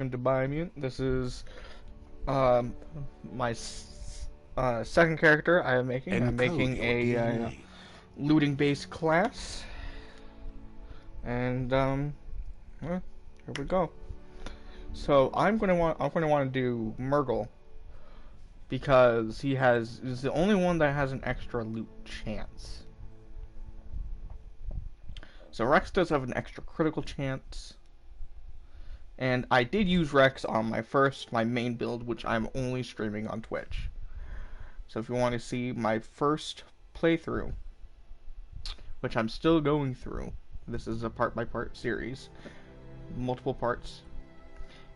Into Biomutant. This is um, my second character I am making. I'm Encode making your a DNA. looting-based class, and well, here we go. So I'm gonna want to do Murgle because is the only one that has an extra loot chance. So Rex does have an extra critical chance. And I did use Rex on my main build, which I'm only streaming on Twitch. So if you want to see my first playthrough, which I'm still going through, this is a part by part series, multiple parts,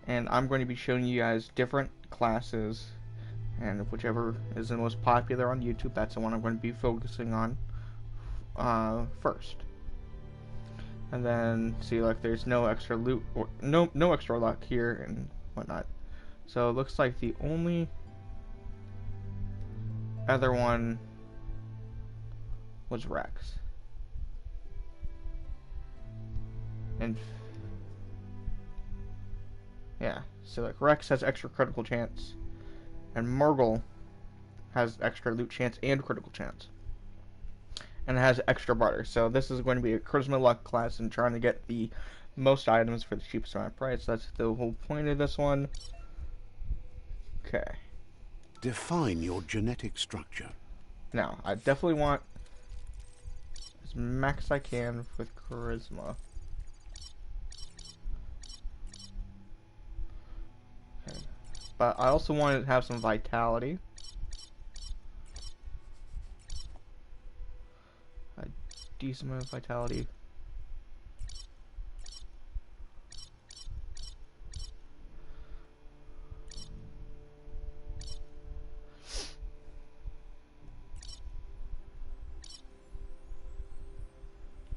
and I'm going to be showing you guys different classes, and whichever is the most popular on YouTube, that's the one I'm going to be focusing on first. And then see, like, there's no extra loot or no extra luck here and whatnot. So it looks like the only other one was Rex. And yeah, so like Rex has extra critical chance, and Murgle has extra loot chance and critical chance, and it has extra barter. So this is going to be a charisma luck class and trying to get the most items for the cheapest amount of price. That's the whole point of this one. Okay. Define your genetic structure. Now, I definitely want as max I can with charisma. Okay. But I also want to have some vitality. A decent amount of vitality.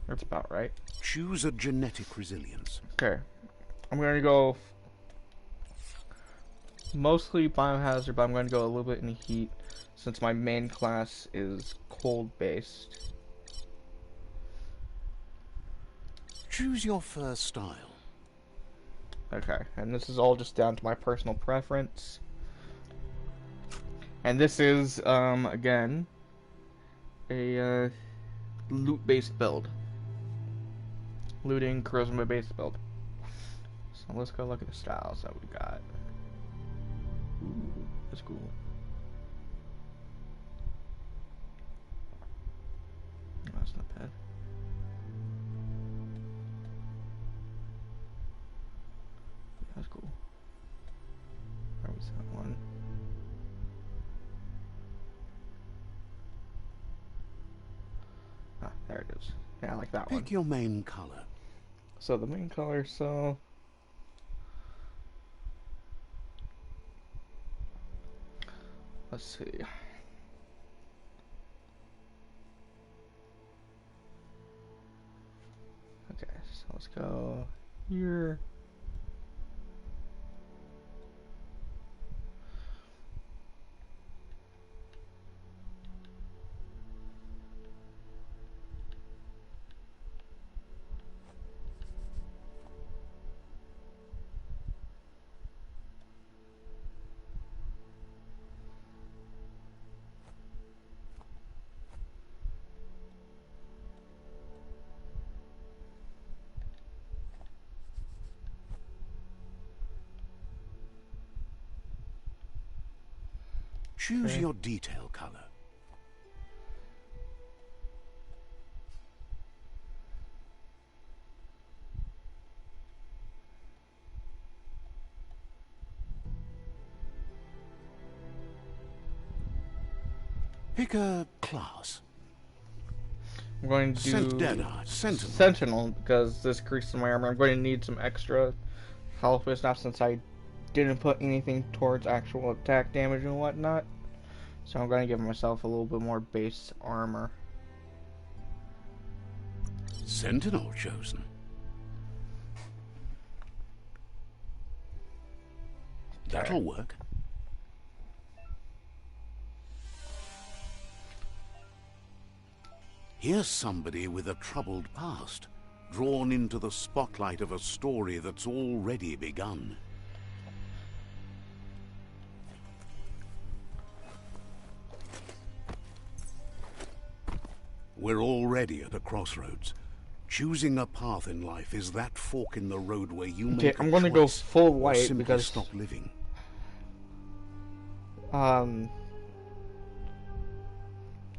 That's about right. Choose a genetic resilience. Okay. I'm going to go mostly biohazard, but I'm going to go a little bit in heat since my main class is cold based. Choose your first style. Okay, and this is all just down to my personal preference. And this is, again, a loot-based build. Looting, charisma-based build. So let's go look at the styles that we got. Ooh, that's cool. Oh, that's not bad. That's cool. Where was that one? Ah, there it is. Yeah, I like that one. Pick your main color. So the main color, so let's see. Okay, so let's go here. Choose Okay. your detail color. Pick a class. I'm going to do Sentinel because this increases my armor. I'm going to need some extra health with now since I didn't put anything towards actual attack damage and whatnot. So I'm going to give myself a little bit more base armor. Sentinel chosen. That'll work. Here's somebody with a troubled past, drawn into the spotlight of a story that's already begun. We're already at a crossroads. Choosing a path in life is that fork in the road where you Okay, make I'm a gonna go choice full or white simply because stop living.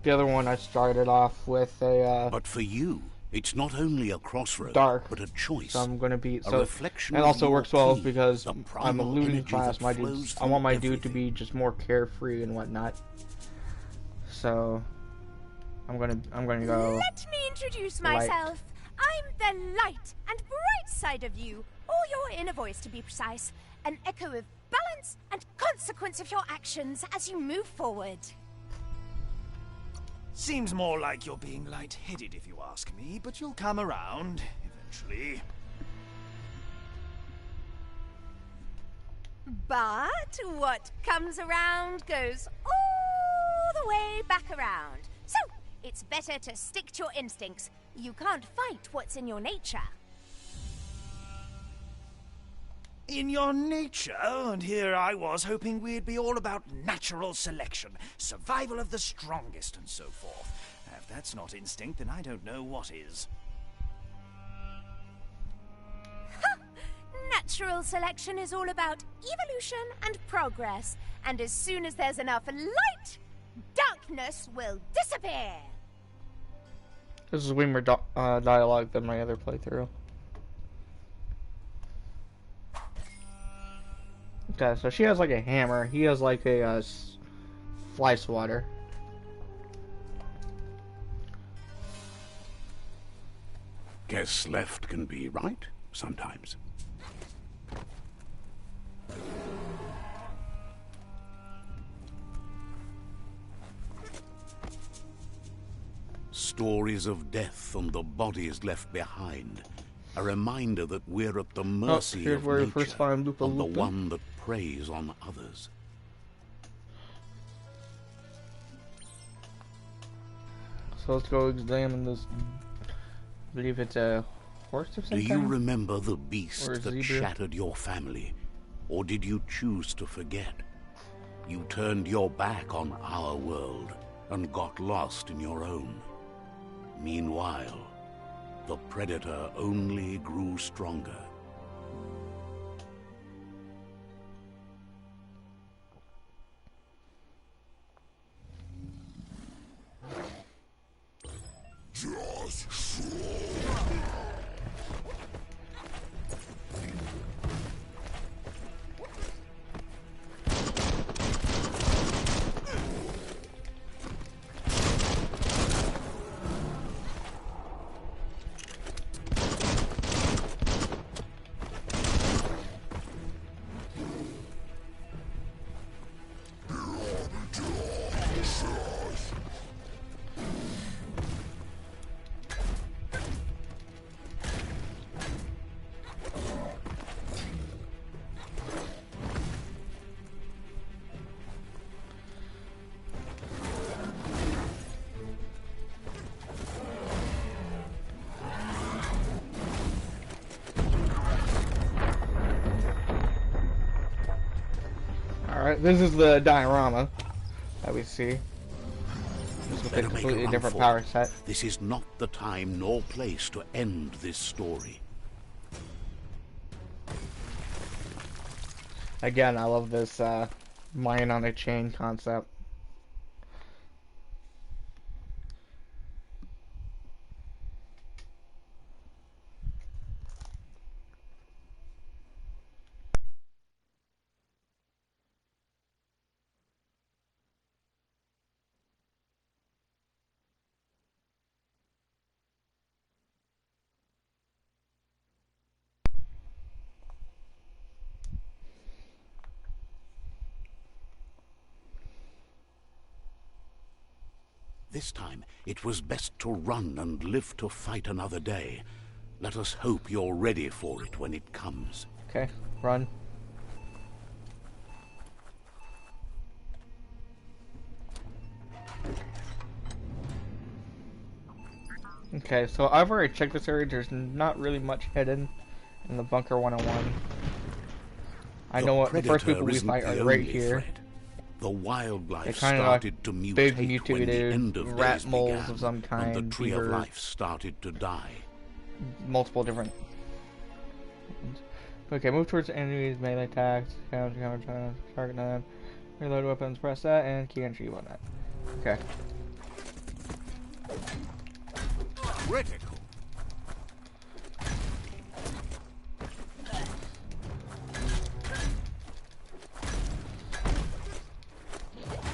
the other one I started off with a But for you, it's not only a crossroad, dark, but a choice. so I'm gonna be A reflection and of also your works well key, because the I'm a primal looting energy class. that My flows dudes, I through want my dude to everything. be just more carefree and whatnot. So I'm gonna go. Let me introduce light. myself. I'm the light and bright side of you, or your inner voice to be precise. An echo of balance and consequence of your actions as you move forward. Seems more like you're being light-headed if you ask me, but you'll come around eventually. But what comes around goes all the way back around. So, it's better to stick to your instincts. You can't fight what's in your nature. In your nature, and here I was hoping we'd be all about natural selection, survival of the strongest, and so forth. If that's not instinct, then I don't know what is. Natural selection is all about evolution and progress, and as soon as there's enough light, darkness will disappear. This is way more dialogue than my other playthrough. Okay, so she has like a hammer. He has like a fly swatter. Guess left can be right sometimes. Stories of death and the bodies left behind. A reminder that we're at the mercy here's of where you nature first find Lupa and the Lupa. one that preys on others. So let's go examine this. I believe it's a horse of some Do you kind? remember the beast Or a that zebra? shattered your family? Or did you choose to forget? You turned your back on our world and got lost in your own. Meanwhile, the predator only grew stronger. Alright, this is the diorama that we see. Just with a Better make a completely run different for power it. set. This is not the time nor place to end this story. Again, I love this mine on a chain concept. This time, it was best to run and live to fight another day. Let us hope you're ready for it when it comes. Okay, run. Okay, so I've already checked this area. There's not really much hidden in the bunker 101. I know what the first people we fight are right here. The wildlife They're kind of started to like big mutate when the mutated end of rat days moles began, of some and kind. the tree of Beaver, life started to die. multiple different. Okay, move towards enemies, melee attacks, counter, target them, reload weapons, press that, and key entry on that. Okay. Critical.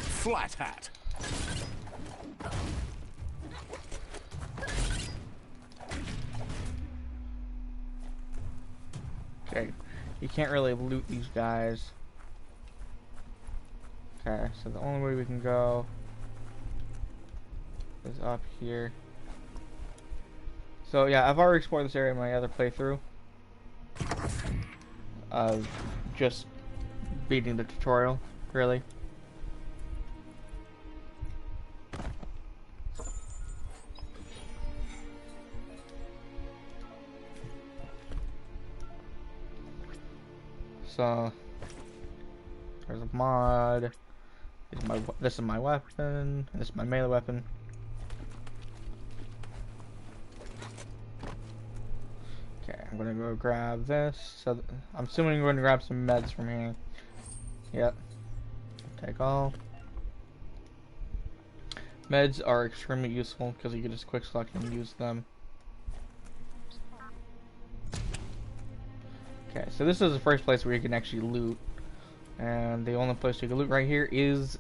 Flat hat. Okay, you can't really loot these guys. Okay, so the only way we can go is up here. So yeah, I've already explored this area in my other playthrough of just beating the tutorial, really. So there's a mod. This is my weapon. This is my melee weapon. Okay, I'm gonna go grab this. So I'm assuming I'm going to grab some meds from here. Yep. Take all. Meds are extremely useful because you can just quick select and use them. Okay, so this is the first place where you can actually loot. And the only place you can loot right here is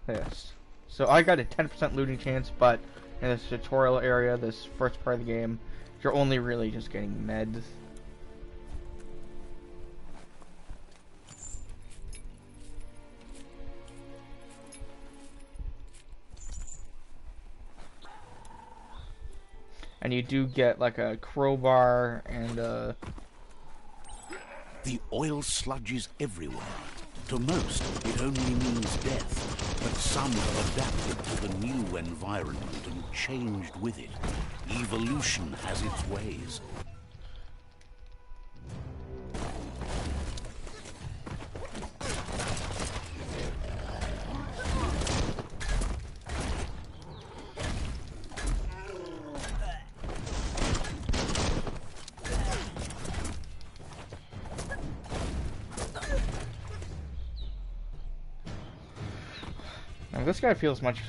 this. So I got a 10% looting chance, but in this tutorial area, this first part of the game, you're only really just getting meds. And you do get like a crowbar and a... The oil sludges everywhere. To most, it only means death, but some have adapted to the new environment and changed with it. Evolution has its ways. Now, this guy feels much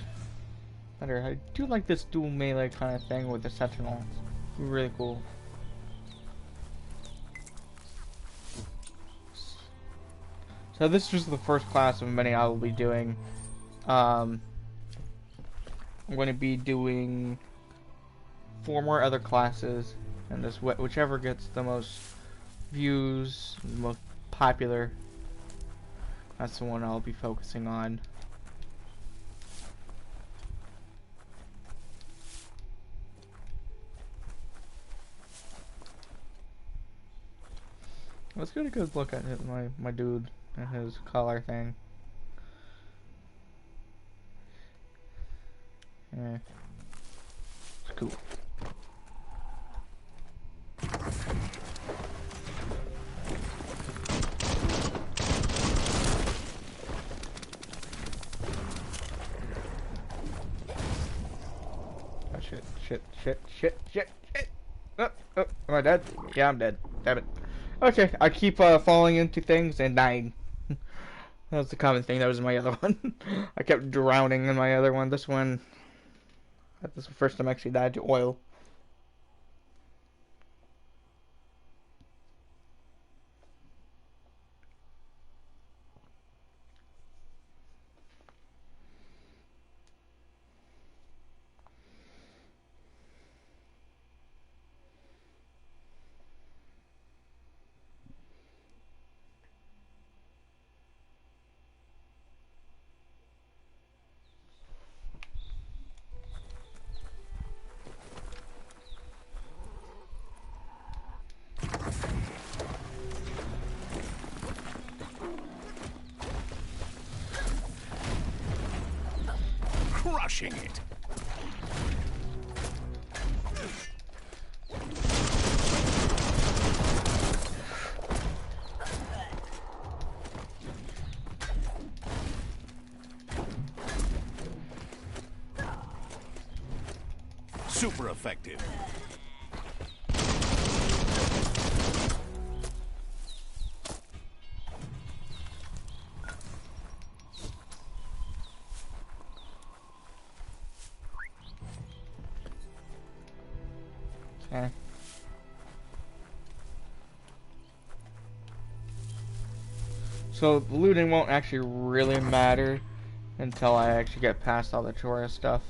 better. I do like this dual melee kind of thing with the sentinel. It's really cool. So this is just the first class of many I will be doing. I'm going to be doing 4 more other classes, and this whichever gets the most views, the most popular, that's the one I'll be focusing on. Let's get a good look at my dude and his collar thing. Yeah, it's cool. Oh shit. Oh, am I dead? Yeah, I'm dead. Damn it. Okay, I keep falling into things and dying. That was the common thing. That was my other one. I kept drowning in my other one. This one, this was the first time I actually died to oil. Crushing it. super effective. Okay. So the looting won't actually really matter until I actually get past all the tourist stuff.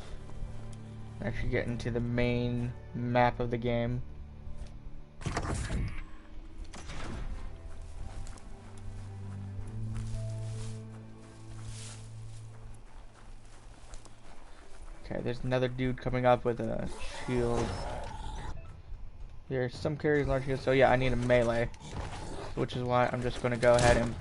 Actually get into the main map of the game. Okay, there's another dude coming up with a shield. There's some carries large shields, so yeah, I need a melee. Which is why I'm just gonna go ahead and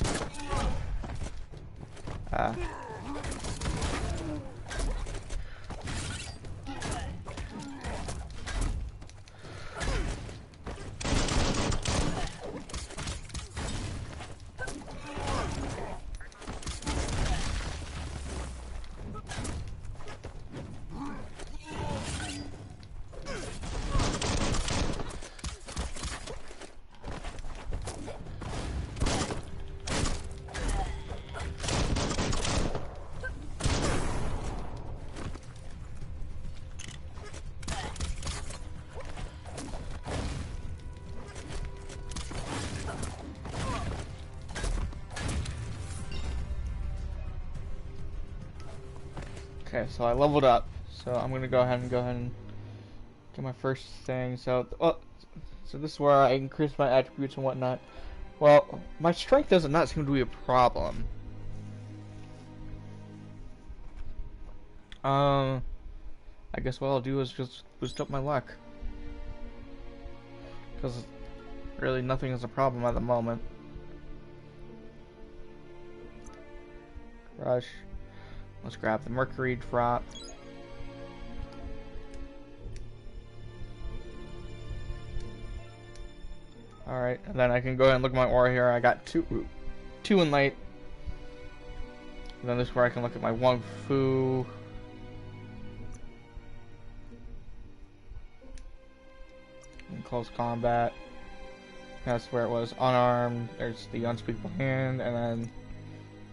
okay, so I leveled up. So I'm gonna go ahead and get my first thing. So, so this is where I increase my attributes and whatnot. Well, my strength does not seem to be a problem. I guess what I'll do is just boost up my luck. Because really nothing is a problem at the moment. Rush. Let's grab the mercury drop. Alright, and then I can go ahead and look at my aura here. I got two in light. And then this is where I can look at my Wong Fu. In close combat. That's where it was. Unarmed. There's the unspeakable hand, and then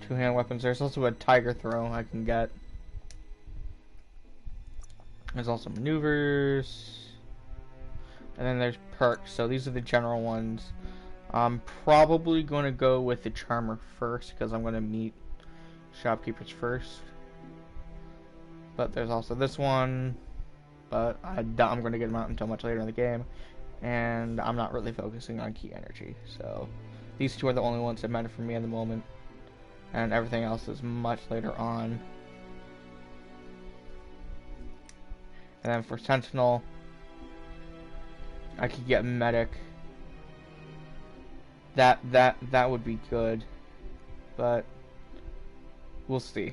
two-hand weapons. There's also a tiger throw I can get. There's also maneuvers. And then there's perks. So these are the general ones. I'm probably going to go with the charmer first because I'm going to meet shopkeepers first. But there's also this one. But I'm going to get them out until much later in the game. And I'm not really focusing on key energy. So these two are the only ones that matter for me at the moment. And everything else is much later on. And then for Sentinel, I could get Medic. That would be good. But we'll see.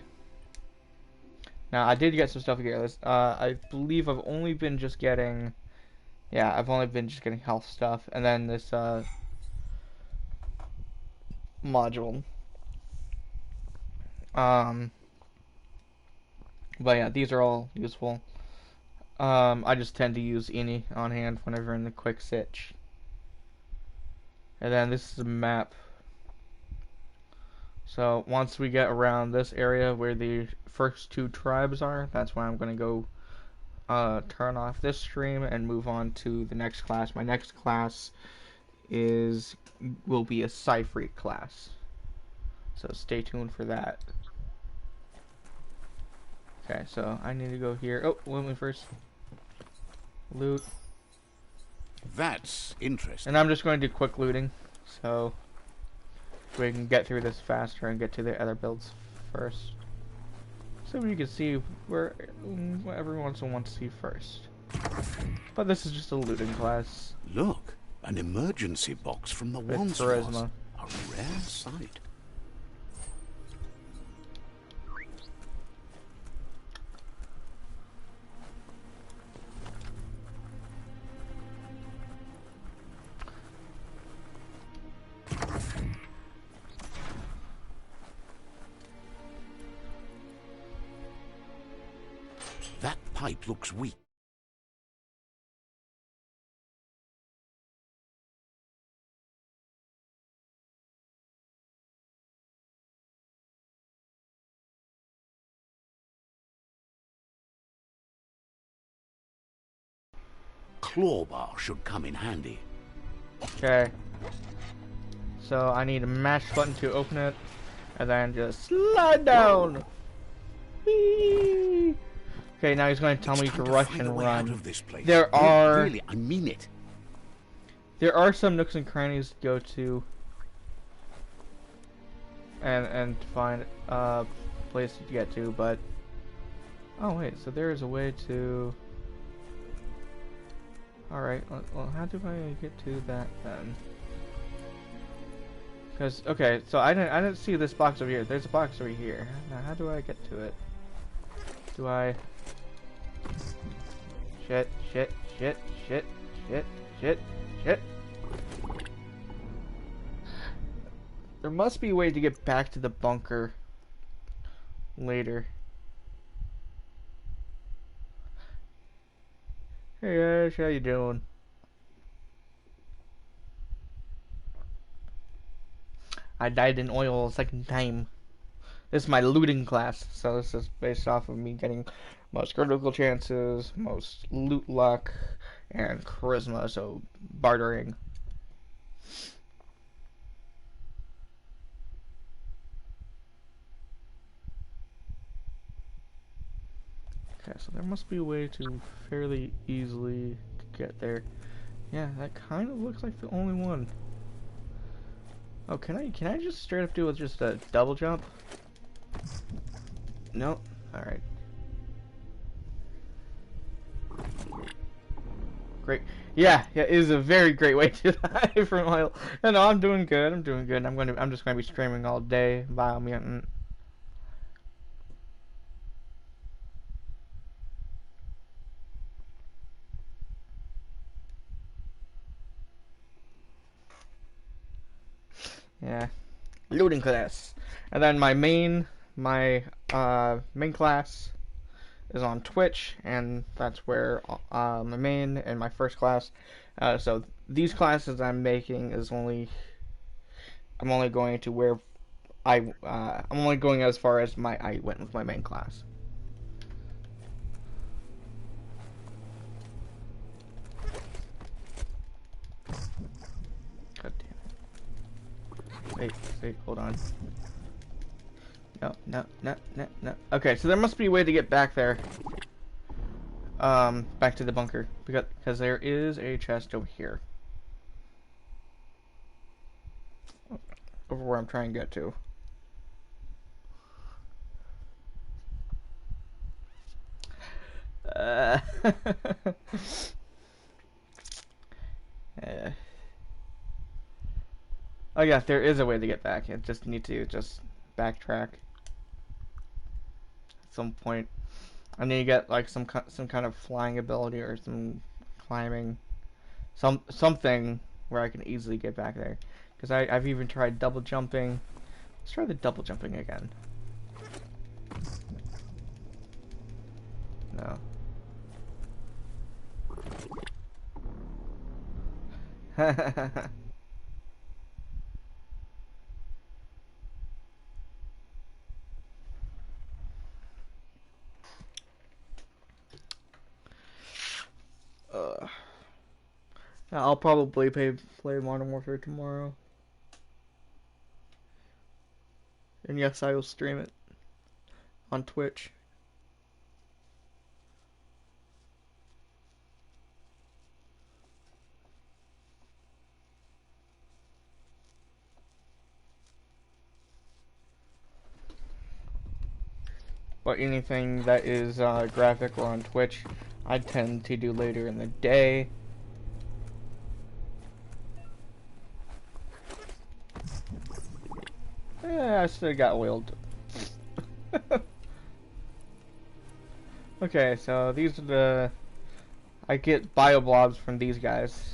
Now I did get some stuff here. I believe I've only been just getting health stuff, and then this module. But yeah, these are all useful. I just tend to use Ini on hand whenever in the quick sitch. And then this is a map. So once we get around this area where the first two tribes are, that's when I'm going to go turn off this stream and move on to the next class. My next class will be a Cypher class. So stay tuned for that. Okay, so I need to go here. Oh, let me first loot. That's interesting. And I'm just going to do quick looting, so we can get through this faster and get to the other builds first. So you can see where everyone wants to see first. But this is just a looting class. Look, an emergency box from the once was. Charisma. A rare sight. That pipe looks weak. claw bar should come in handy. Okay. So I need to mash button to open it, and then just slide down. Whee! Okay, now he's going to tell me to rush and run. There are really, I mean it. There are some nooks and crannies to go to, and find a place to get to, but oh wait, so there is a way to. All right, well, how do I get to that then? Because okay, so I didn't see this box over here. There's a box over here. Now how do I get to it? Do I? Shit. There must be a way to get back to the bunker later. Hey guys, how you doing? I died in oil a second time. This is my looting class, so this is based off of me getting most critical chances, most loot luck, and charisma, so bartering. Okay, so there must be a way to fairly easily get there. Yeah, that kind of looks like the only one. Oh, can I just straight up do it with just a double jump? Nope. Alright. Great. Yeah, it is a very great way to die from oil. No, I'm doing good. I'm just gonna be streaming all day. Biomutant. Yeah, looting class, and then my main class is on Twitch, and that's where my main and my first class. So these classes I'm making is I'm only going to where I'm only going as far as I went with my main class. Wait, hold on. No. Okay, so there must be a way to get back there. Back to the bunker. Because there is a chest over here. Over where I'm trying to get to. Oh yeah, there is a way to get back. I just need to backtrack at some point. I need to get like some kind of flying ability or some climbing, something where I can easily get back there. Because I've even tried double jumping. Let's try the double jumping again. No. I'll probably play Modern Warfare tomorrow. And yes, I will stream it on Twitch. But anything that is graphic or on Twitch, I tend to do later in the day. Yeah, I still got oiled. Okay, so these are the... I get bio blobs from these guys,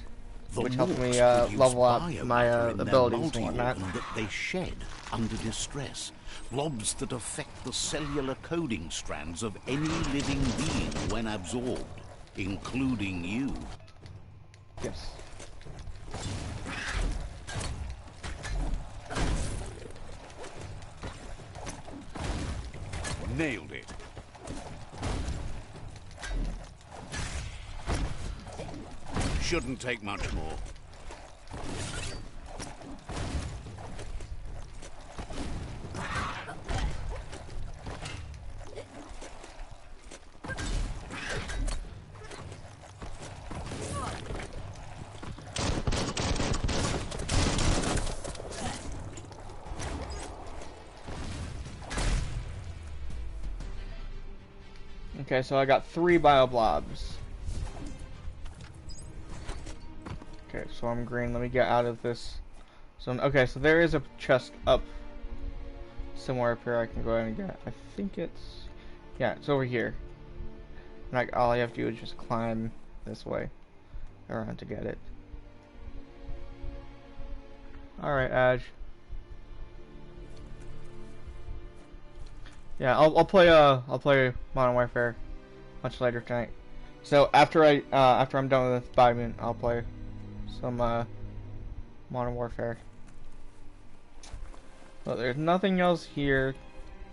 which helps me level up my abilities and whatnot. That they shed under distress. Blobs that affect the cellular coding strands of any living being when absorbed, including you. Yes. Nailed it. shouldn't take much more. Okay, so I got 3 bioblobs. Okay, so I'm green. Let me get out of this. So okay, so there is a chest up somewhere up here I can go ahead and get. I think it's, yeah, it's over here. And all you have to do is just climb this way around to get it. All right, Ash. Yeah, I'll play Modern Warfare much later tonight. So after I'm done with Biomutant, I'll play some Modern Warfare. Well, there's nothing else here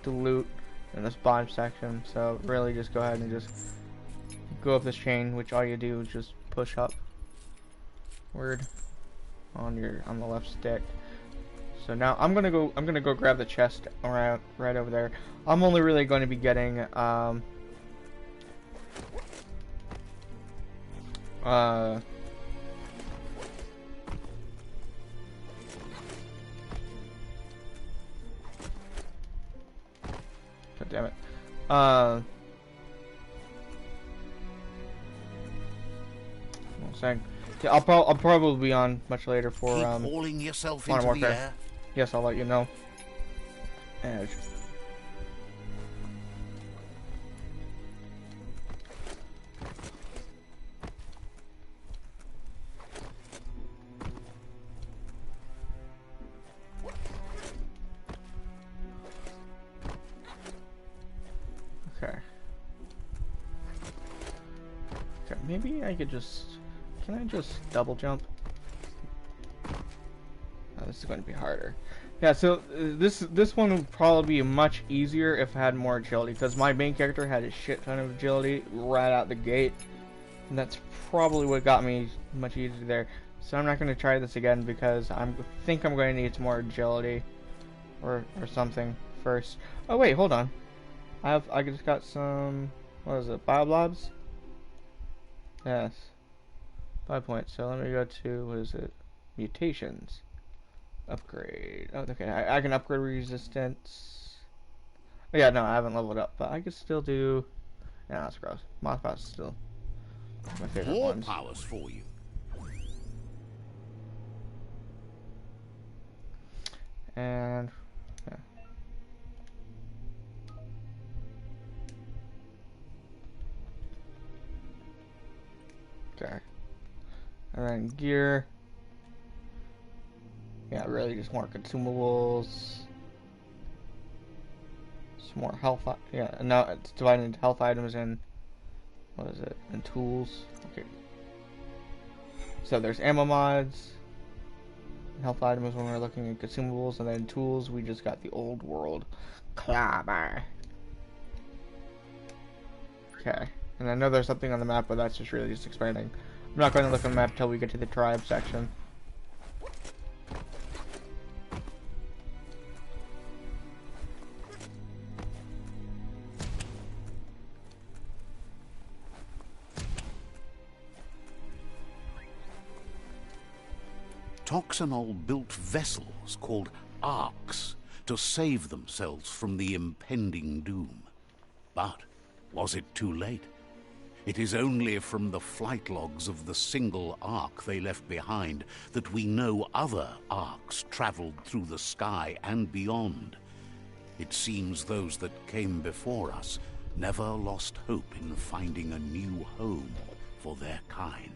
to loot in this bottom section, so really just go ahead and just go up this chain, which all you do is just push up word on the left stick. So now I'm gonna go grab the chest around right over there. I'm only really going to be getting God damn it. I'm saying, yeah, I'll probably be on much later for Keep hauling yourself Modern into the Warfare. air. Yes, I'll let you know. Edge. Okay. Okay, maybe I could just... Can I just double jump? Oh, this is going to be harder. Yeah, so this one would probably be much easier if I had more agility, because my main character had a shit ton of agility right out the gate. And that's probably what got me much easier there. So I'm not going to try this again because I think I'm going to need some more agility or something first. Oh wait, hold on. I just got some, what is it, bioblobs? Yes. 5 points. So let me go to, what is it? Mutations. Upgrade. Oh, okay. I can upgrade resistance. Oh, yeah, no, I haven't leveled up, but I could still do. Yeah, that's gross. Mothbot's still my favorite More ones. powers for you. And yeah. Okay. And then gear. Yeah, really just more consumables. Some more health. Yeah, and now it's divided into health items and what is it? And tools. Okay. So there's ammo mods. Health items when we're looking at consumables, and then tools. We just got the old world clamor. Okay. And I know there's something on the map, but that's just really just expanding. I'm not going to look on the map until we get to the tribe section. Toxanol built vessels called arks to save themselves from the impending doom. But was it too late? It is only from the flight logs of the single ark they left behind that we know other arks traveled through the sky and beyond. It seems those that came before us never lost hope in finding a new home for their kind.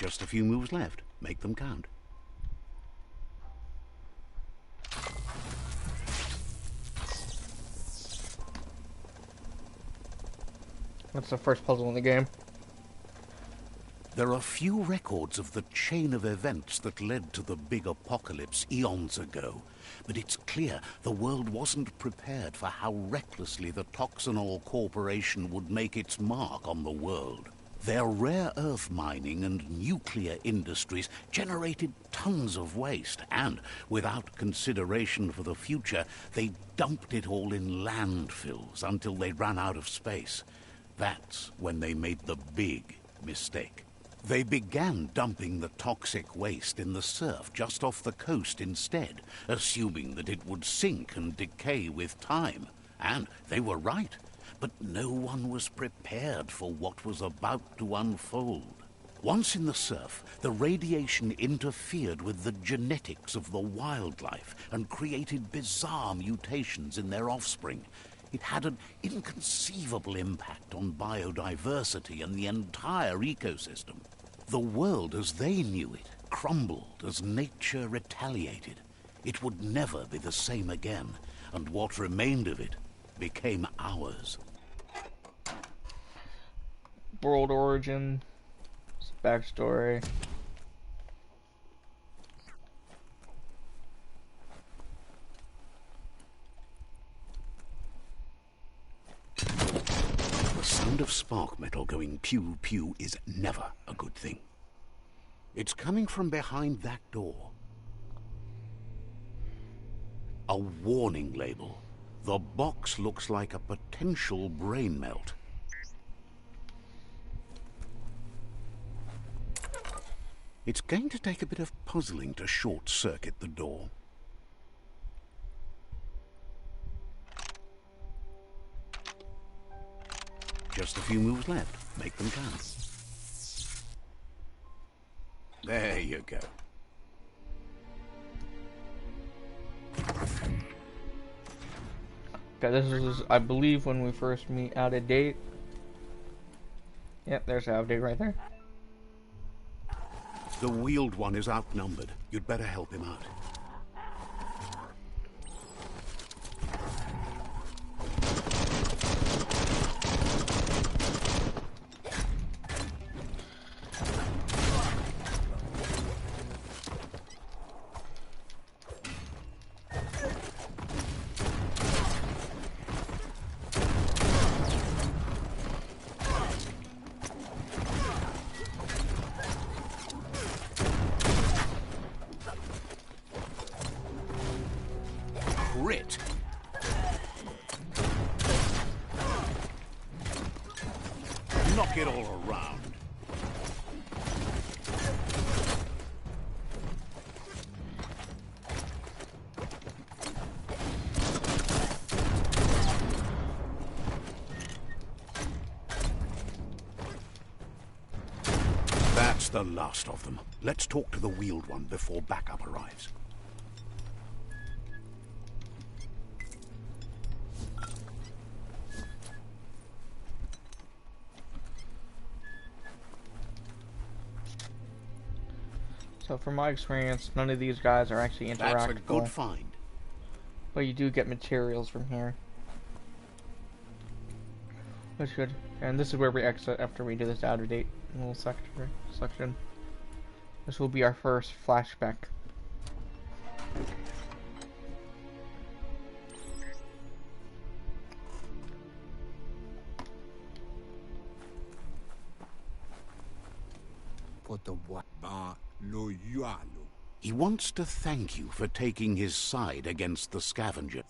Just a few moves left. Make them count. That's the first puzzle in the game. There are few records of the chain of events that led to the big apocalypse eons ago, but it's clear the world wasn't prepared for how recklessly the Toxanol Corporation would make its mark on the world. Their rare earth mining and nuclear industries generated tons of waste, and, without consideration for the future, they dumped it all in landfills until they ran out of space. That's when they made the big mistake. They began dumping the toxic waste in the surf just off the coast instead, assuming that it would sink and decay with time. And they were right. But no one was prepared for what was about to unfold. Once in the surf, the radiation interfered with the genetics of the wildlife and created bizarre mutations in their offspring. It had an inconceivable impact on biodiversity and the entire ecosystem. The world as they knew it crumbled as nature retaliated. It would never be the same again, and what remained of it became ours. World origin, backstory. The sound of spark metal going pew-pew is never a good thing. It's coming from behind that door. A warning label. The box looks like a potential brain melt. It's going to take a bit of puzzling to short-circuit the door. Just a few moves left. Make them count. There you go. Okay, this is, I believe, when we first meet out of date. Yep, there's out of date right there. The wheeled one is outnumbered. You'd better help him out. Grit. Knock it all around. That's the last of them. Let's talk to the wheeled one before backup arrives. So from my experience, none of these guys are actually interactable. That's a good find. But you do get materials from here. That's good. And this is where we exit after we do this out-of-date little section. This will be our first flashback. He wants to thank you for taking his side against the scavenger.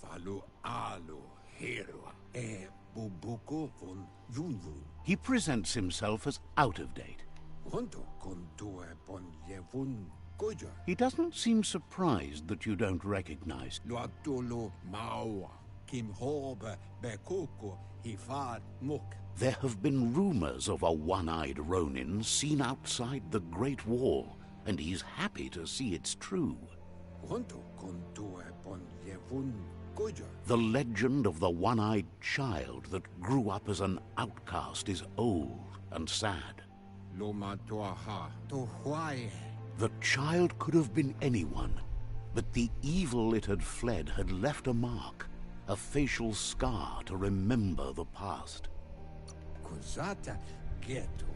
He presents himself as out of date. He doesn't seem surprised that you don't recognize. There have been rumors of a one-eyed Ronin seen outside the Great Wall, and he's happy to see it's true. The legend of the one-eyed child that grew up as an outcast is old and sad. The child could have been anyone, but the evil it had fled had left a mark, a facial scar to remember the past.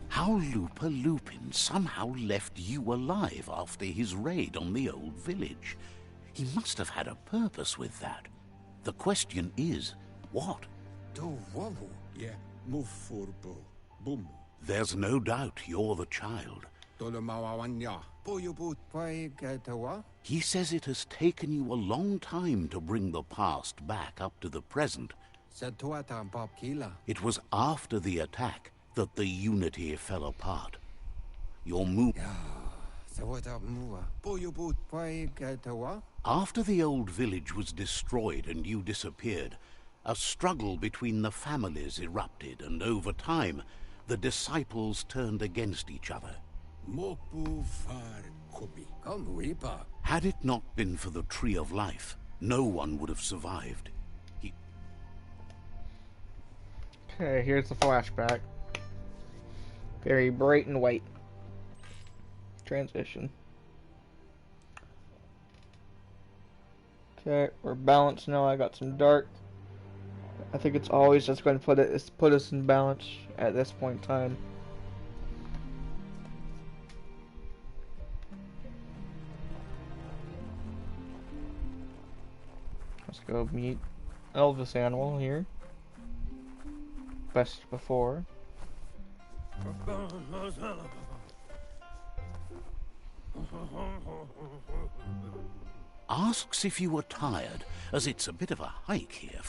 How Lupa Lupin somehow left you alive after his raid on the old village. He must have had a purpose with that. The question is, what? There's no doubt you're the child. He says it has taken you a long time to bring the past back up to the present. It was after the attack that the unity fell apart. Your move. After the old village was destroyed and you disappeared, a struggle between the families erupted, and over time, the disciples turned against each other. Had it not been for the Tree of Life, no one would have survived. Okay, here's the flashback. Very bright and white. Transition. Okay, we're balanced now. I got some dark. I think it's always just going to put us in balance at this point in time. Let's go meet Elvis Animal here. Best before. Asks if you were tired, as it's a bit of a hike here.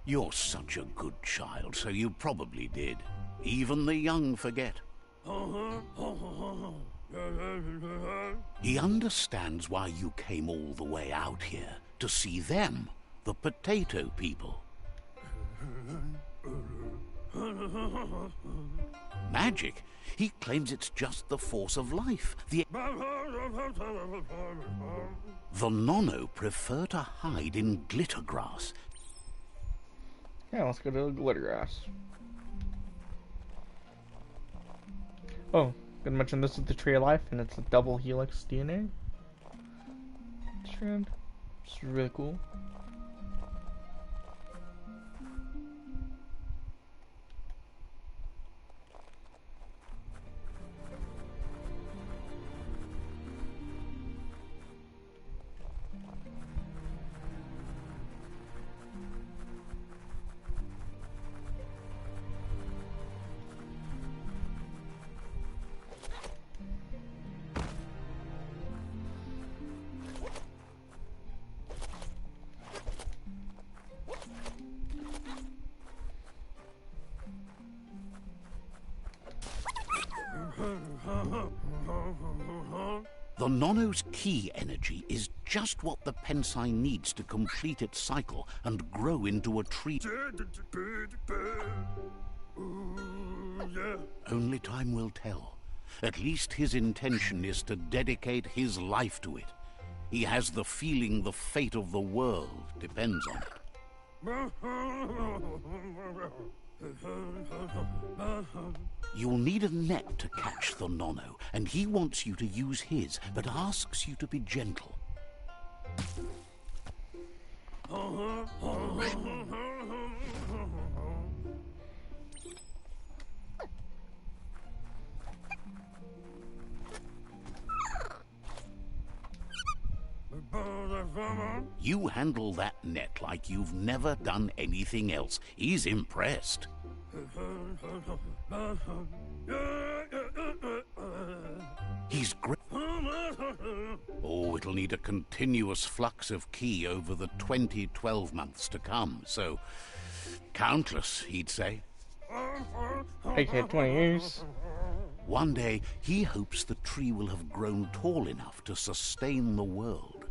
You're such a good child, so you probably did. Even the young forget. He understands why you came all the way out here, to see them, the potato people. Magic? He claims it's just the force of life. The Nono prefer to hide in glittergrass. Yeah, let's go to glittergrass. Oh, gonna mention this is the Tree of Life, and it's a double helix DNA strand. It's really cool. The Nono's key energy is just what the Pensai needs to complete its cycle and grow into a tree. Only time will tell. At least his intention is to dedicate his life to it. He has the feeling the fate of the world depends on it. You'll need a net to catch the Nono, and he wants you to use his, but asks you to be gentle. You handle that net like you've never done anything else. He's impressed. He's great. Oh, it'll need a continuous flux of ki over the 12 months to come, so countless, he'd say. Okay, 20 years. One day, he hopes the tree will have grown tall enough to sustain the world.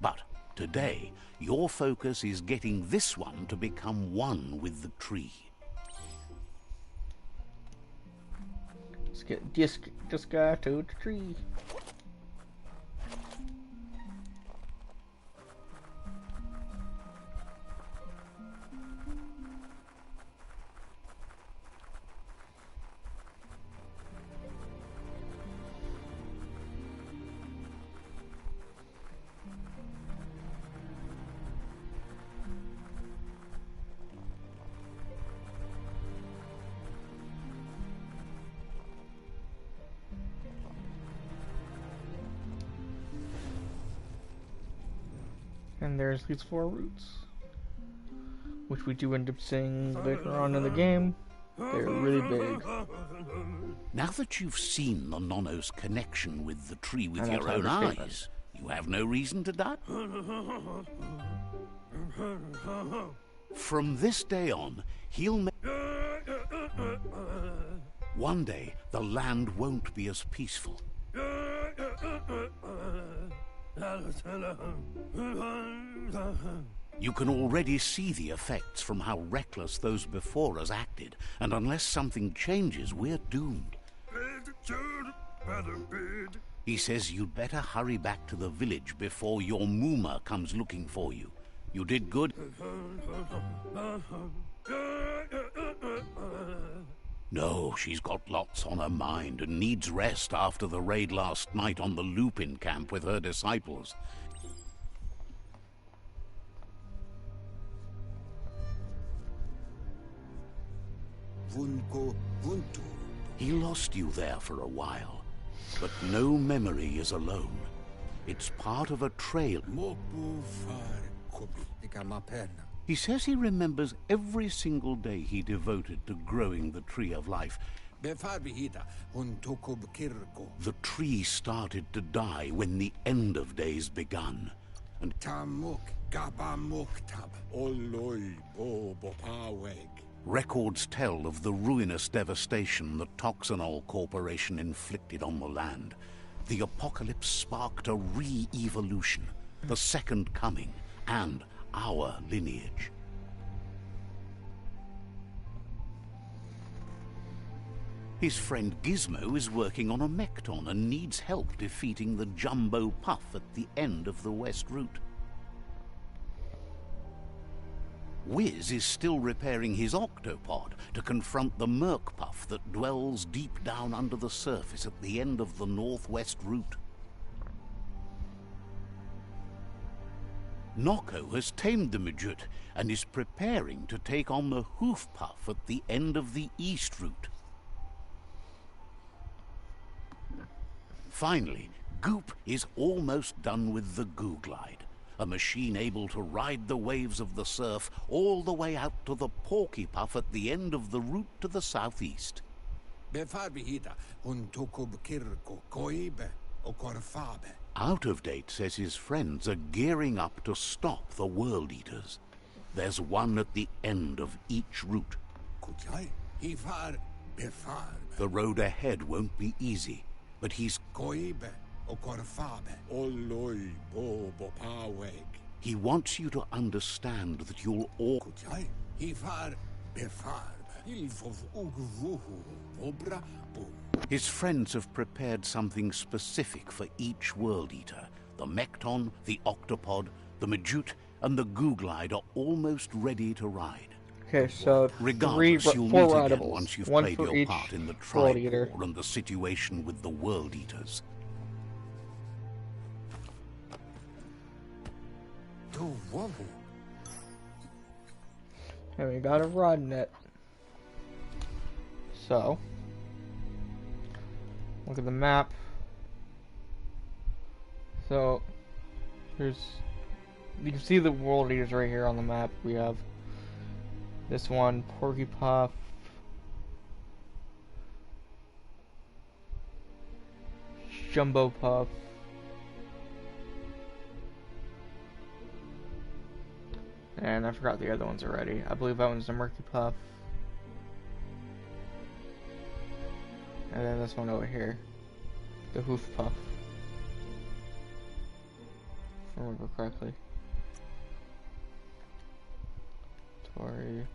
But today, your focus is getting this one to become one with the tree. Let's get just got to the tree. And there's these 4 roots, which we do end up seeing later on in the game. They're really big. Now that you've seen the Nono's connection with the tree with And your that's own our statement. eyes, you have no reason to doubt. From this day on, he'll make... One day, the land won't be as peaceful. You can already see the effects from how reckless those before us acted, and unless something changes, we're doomed. He says you'd better hurry back to the village before your Mooma comes looking for you. You did good. No, she's got lots on her mind and needs rest after the raid last night on the Lupin camp with her disciples. He lost you there for a while, but no memory is alone. It's part of a trail. He says he remembers every single day he devoted to growing the Tree of Life. The tree started to die when the end of days begun. And records tell of the ruinous devastation the Toxanol Corporation inflicted on the land. The apocalypse sparked a re-evolution, the second coming, and our lineage. His friend Gizmo is working on a Mekton and needs help defeating the Jumbo Puff at the end of the West Route. Wiz is still repairing his octopod to confront the Merc Puff that dwells deep down under the surface at the end of the Northwest Route. Noko has tamed the Midget and is preparing to take on the Hoof Puff at the end of the East Route. Finally, Goop is almost done with the Goo Glide, a machine able to ride the waves of the surf all the way out to the Porky Puff at the end of the route to the southeast. Out of Date says his friends are gearing up to stop the World Eaters. There's one at the end of each route. The road ahead won't be easy, but he wants you to understand that you'll all... His friends have prepared something specific for each World Eater. The Mekton, the Octopod, the Majute, and the Goo Glide are almost ready to ride. Okay, so Regardless, you'll four meet again rideables. once you've One played for your each part in the World Tribe Eater. War and the situation with the World Eaters. And we got a rod net. So, look at the map. So, you can see the World Eaters right here on the map. We have this one, Porky Puff, Jumbo Puff, and I forgot the other ones already. I believe that one's the Murky Puff. And then this one over here, the Hoof Puff. If I remember correctly. Tori.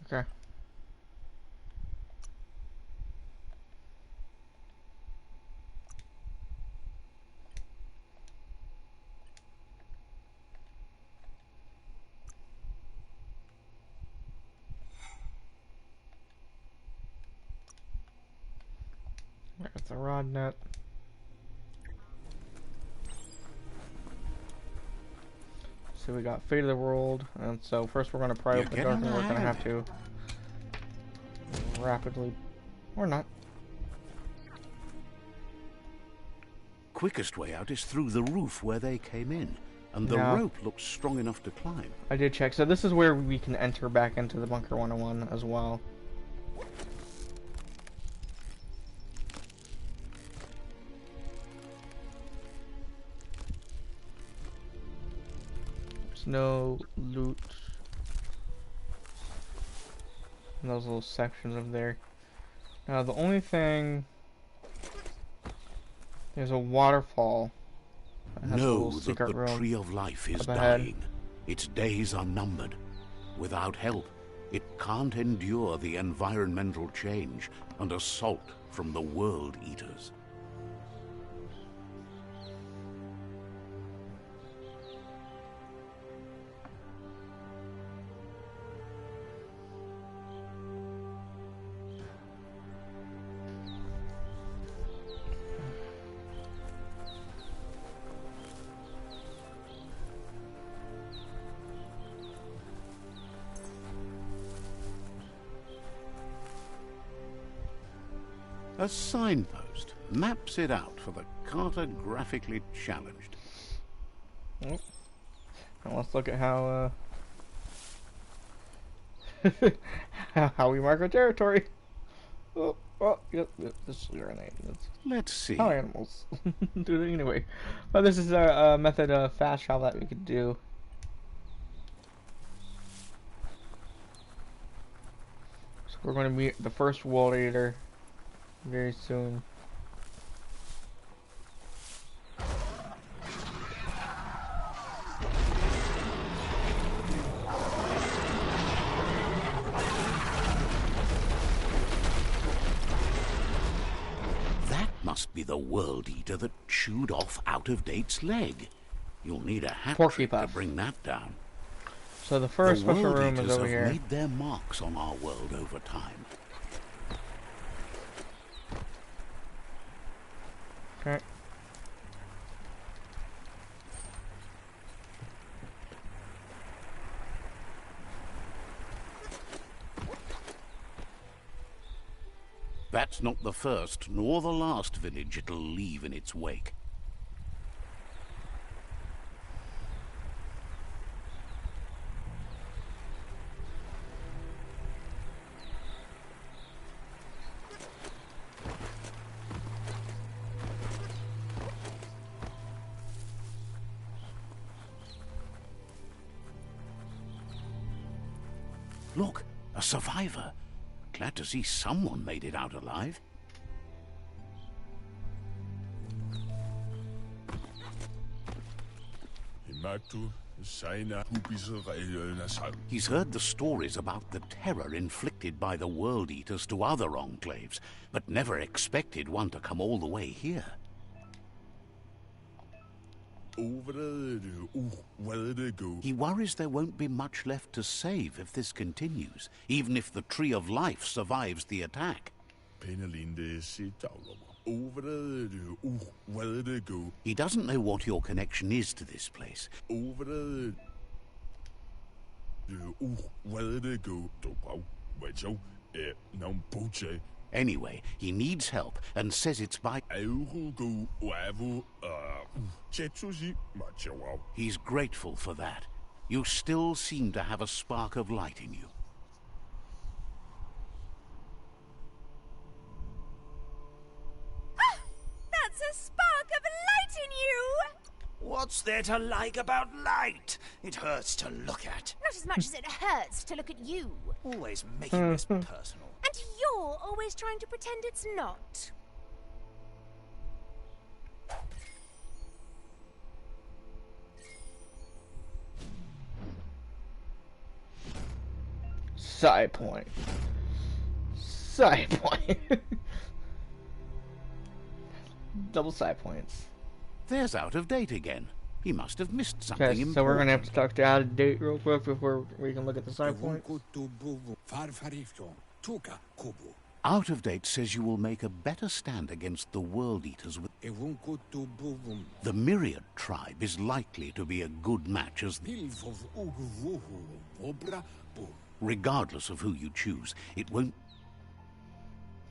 Okay. That's a rod net. So we got Fate of the World, and so first we're gonna pry You're open the dark, getting and we're gonna ahead. have to rapidly, or not. Quickest way out is through the roof where they came in, and the Yeah. rope looks strong enough to climb. I did check. So this is where we can enter back into the Bunker 101 as well. There's no loot in those little sections over there. Now the only thing, there's a waterfall that has a Know little that secret the room. Tree of Life is up ahead. dying. Its days are numbered. Without help, it can't endure the environmental change and assault from the World Eaters. A signpost maps it out for the cartographically challenged. Oh. Now let's look at how how we mark our territory. Oh, yep, this is urinate. Let's see. How animals do it anyway. But this is a method of fast travel that we could do. So we're going to meet the first World Eater very soon. That must be the World Eater that chewed off Out-of-Date's leg. You'll need a hat Porky trick to Puff. bring that down. So the first The special World room is Eaters over have here. made their marks on our world over time. Okay. That's not the first nor the last village it'll leave in its wake. Look, a survivor. Glad to see someone made it out alive. He's heard the stories about the terror inflicted by the World Eaters to other enclaves, but never expected one to come all the way here. He worries there won't be much left to save if this continues, even if the Tree of Life survives the attack. He doesn't know what your connection is to this place. Anyway, he needs help and says it's by... He's grateful for that. You still seem to have a spark of light in you. That's a spark of light in you! What's there to like about light? It hurts to look at. Not as much as it hurts to look at you. Always making this personal. And you're always trying to pretend it's not. Side point. Side point. Double side points. There's Out of Date again. He must have missed something Okay, important. so we're gonna have to talk to Out of Date real quick before we can look at the side points. Out of Date says you will make a better stand against the World Eaters with... The Myriad tribe is likely to be a good match as... Regardless of who you choose, it won't...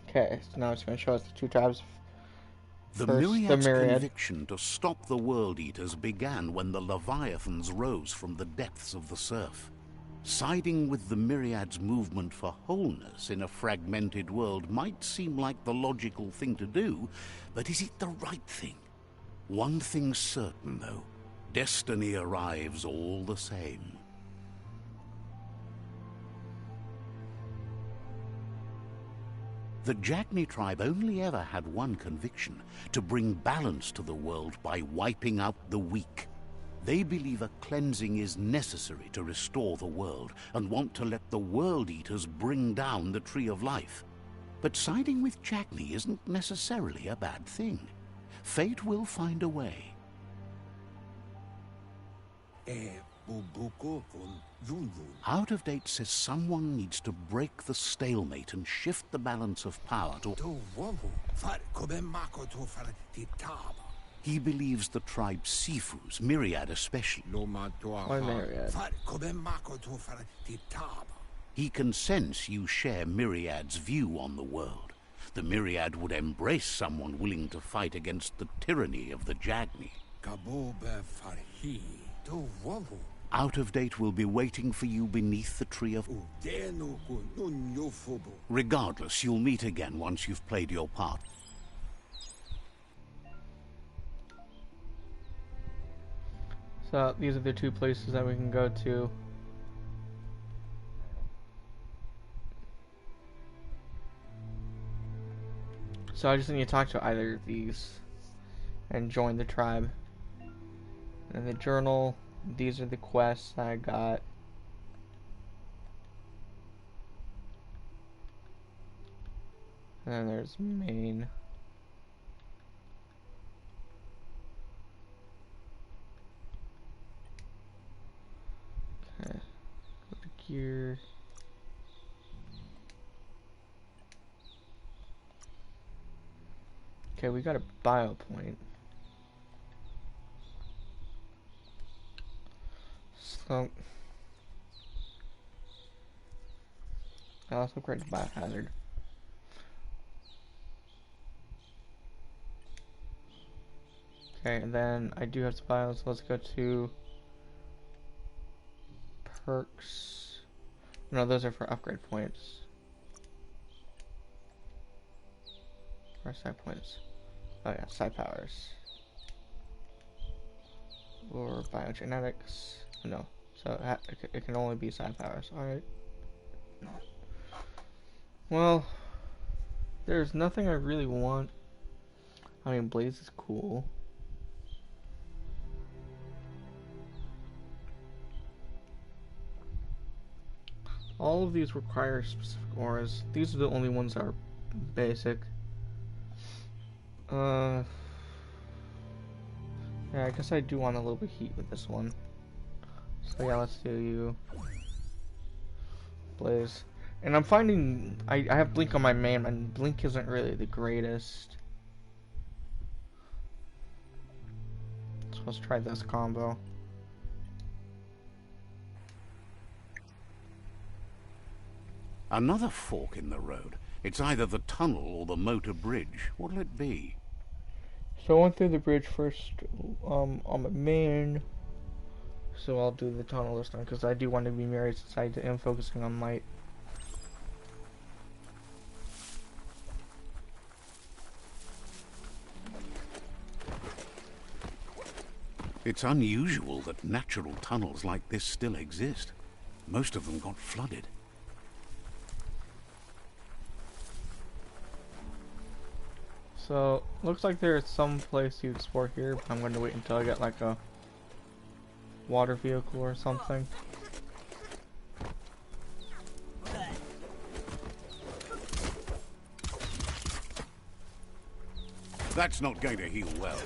Okay, so now it's going to show us the two tribes. The First, Myriad's the Myriad. conviction to stop the World Eaters began when the Leviathans rose from the depths of the surf. Siding with the Myriad's movement for wholeness in a fragmented world might seem like the logical thing to do, but is it the right thing? One thing's certain, though. Destiny arrives all the same. The Jagni tribe only ever had one conviction: to bring balance to the world by wiping out the weak. They believe a cleansing is necessary to restore the world, and want to let the World Eaters bring down the Tree of Life. But siding with Jagni isn't necessarily a bad thing. Fate will find a way. Out of Date says someone needs to break the stalemate and shift the balance of power to... He believes the tribe Sifu's, Myriad especially. Why Myriad? He can sense you share Myriad's view on the world. The Myriad would embrace someone willing to fight against the tyranny of the Jagni. Out of Date will be waiting for you beneath the Tree of... Regardless, you'll meet again once you've played your part. So these are the two places that we can go to. So I just need to talk to either of these and join the tribe. And the journal, these are the quests I got. And then there's main. Okay, go to gear. Okay, we got a bio point. So I also upgrade to biohazard. Okay, and then I do have some bios, so let's go to perks. No, those are for upgrade points. Or side points. Oh yeah, side powers. Or biogenetics. No, so it can only be side powers. Alright. Well, there's nothing I really want. I mean, Blaze is cool. All of these require specific auras. These are the only ones that are basic. Yeah, I guess I do want a little bit of heat with this one. So yeah, let's do you. Blaze. And I'm finding I have Blink on my main, and Blink isn't really the greatest. So let's try this combo. Another fork in the road. It's either the tunnel or the motor bridge. What'll it be? So I went through the bridge first on my main. So I'll do the tunnel this time because I do want to be married since I am focusing on light. It's unusual that natural tunnels like this still exist. Most of them got flooded. So, looks like there's some place to explore here, but I'm going to wait until I get like a water vehicle or something. That's not going to heal well.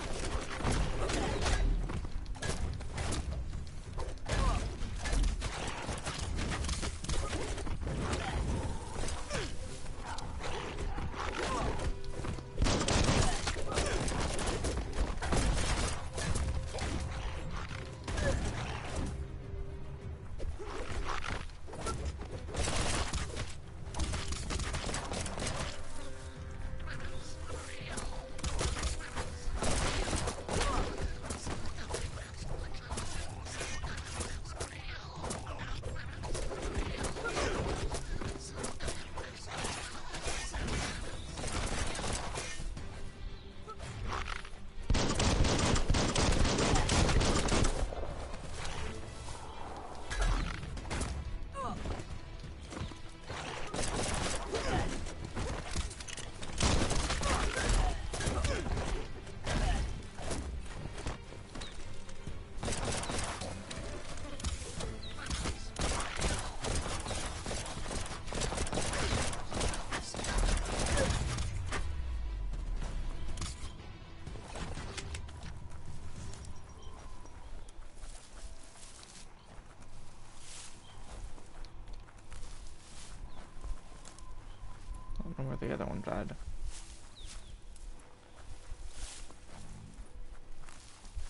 where the other one died.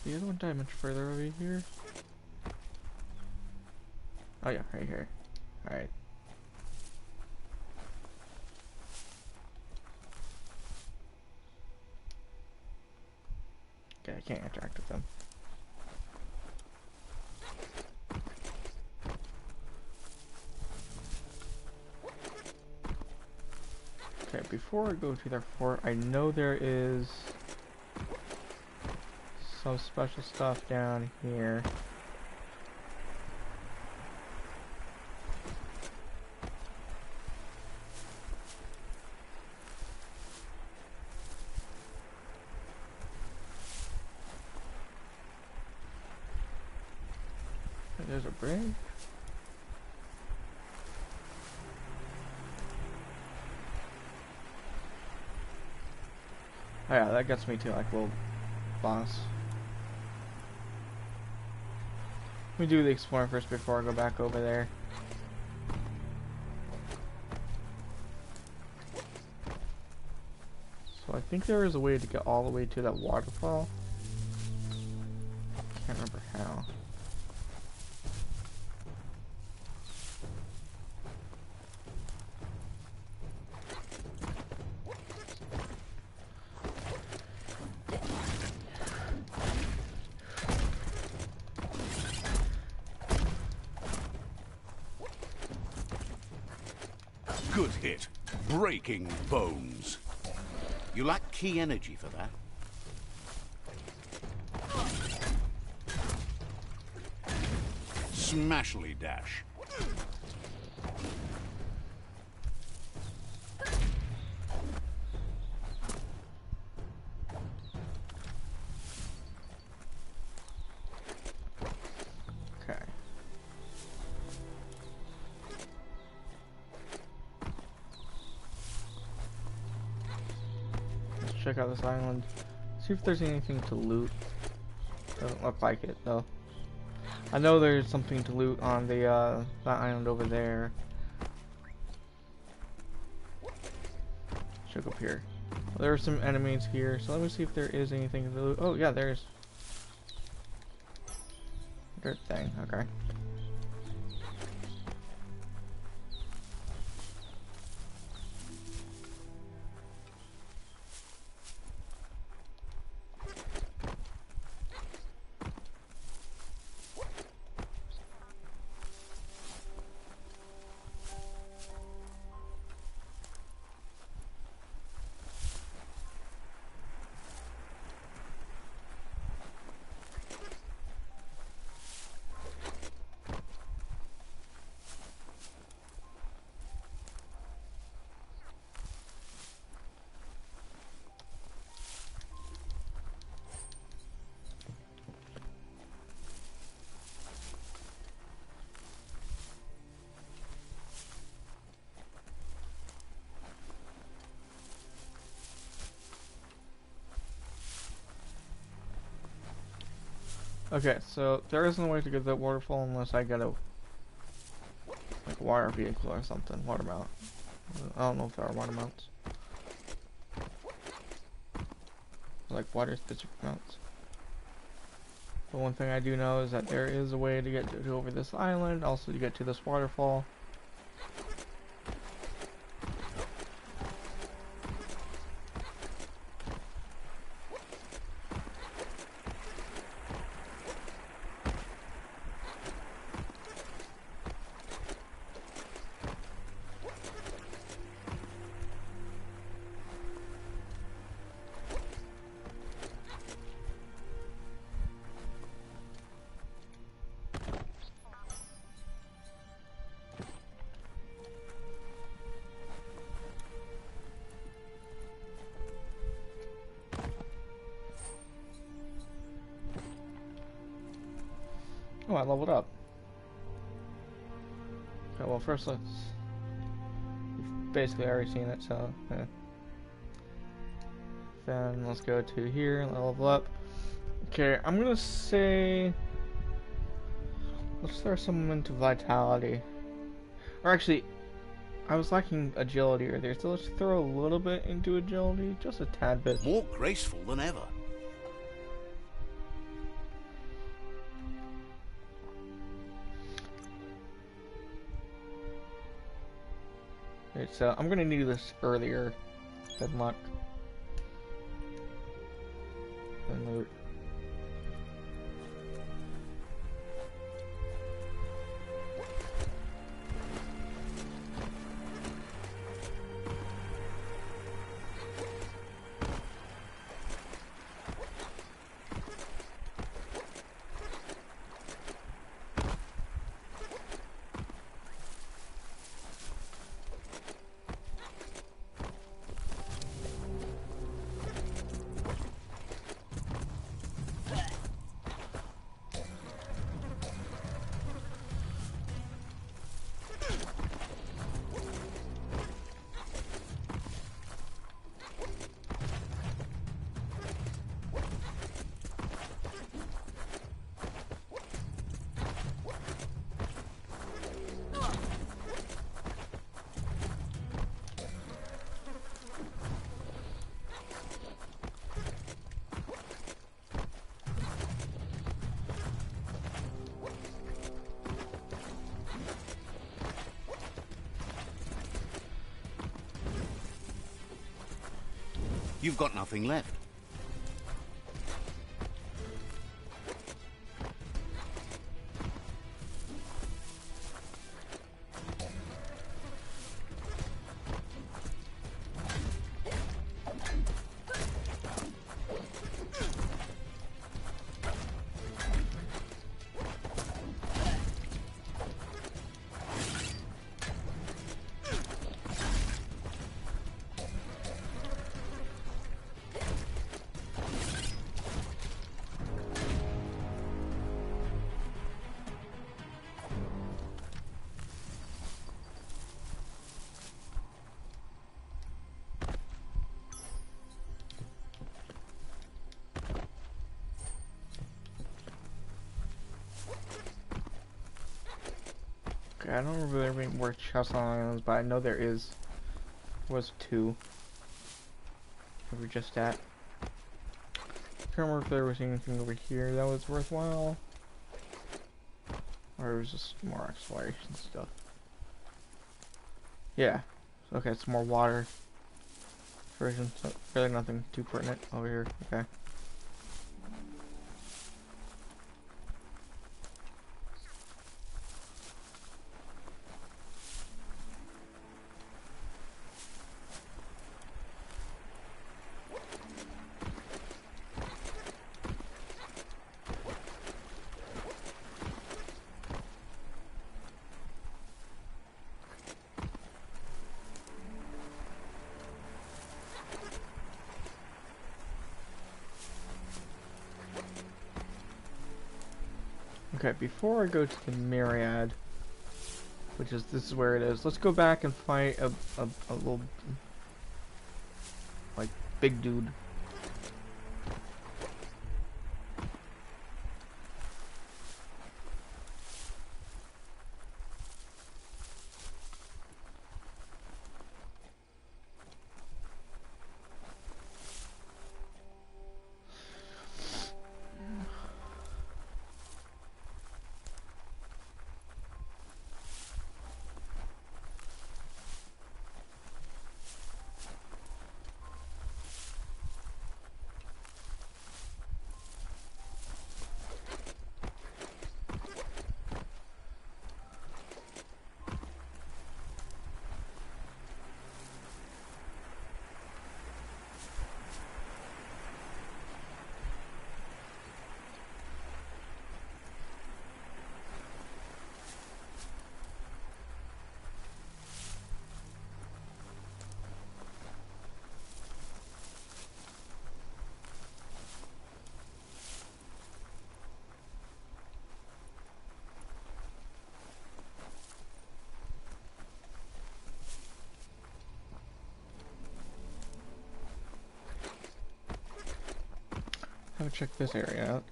The other one died much further over here. Oh yeah, right here. Alright. Okay, I can't interact with them. Okay, before I go to their fort, I know there is some special stuff down here. There's a bridge. Oh yeah, that gets me to like little boss. Let me do the exploring first before I go back over there. So I think there is a way to get all the way to that waterfall. Can't remember how. Good hit. Breaking bones. You lack key energy for that. Smashly dash. Okay. Let's check out this island. See if there's anything to loot. Doesn't look like it though. I know there's something to loot on the that island over there. Check up here. Well, there are some enemies here, so let me see if there is anything to loot. Oh yeah, there's dirt thing. Okay. Okay, so there isn't a way to get that waterfall unless I get a like water vehicle or something. Water mount. I don't know if there are water mounts. Like water specific mounts. But one thing I do know is that there is a way to get to over this island, also to get to this waterfall. Oh, I leveled up. Okay, well first let's... We've basically already seen it, so... Yeah. Then let's go to here and level up. Okay, I'm gonna say... Let's throw someone into Vitality. Or actually, I was lacking agility earlier, so let's throw a little bit into agility, just a tad bit. More graceful than ever. It's I'm gonna need this earlier. Good luck. And loot. You've got nothing left. Okay, I don't remember there being more chests on islands, but I know there was two. We were just at. I can't remember if there was anything over here that was worthwhile. Or it was just more exploration stuff. Yeah. Okay, it's more water version, so really nothing too pertinent over here. Okay. Okay, before I go to the Myriad, which is, this is where it is, let's go back and fight a little, like, big dude. Have to check this area out.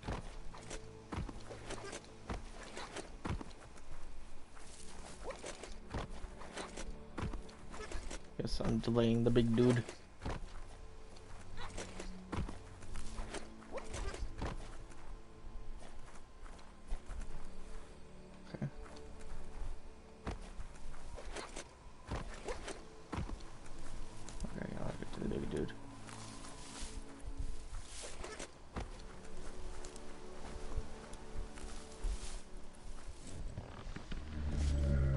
I'm delaying the big dude. Okay. Okay, I'll get to the big dude.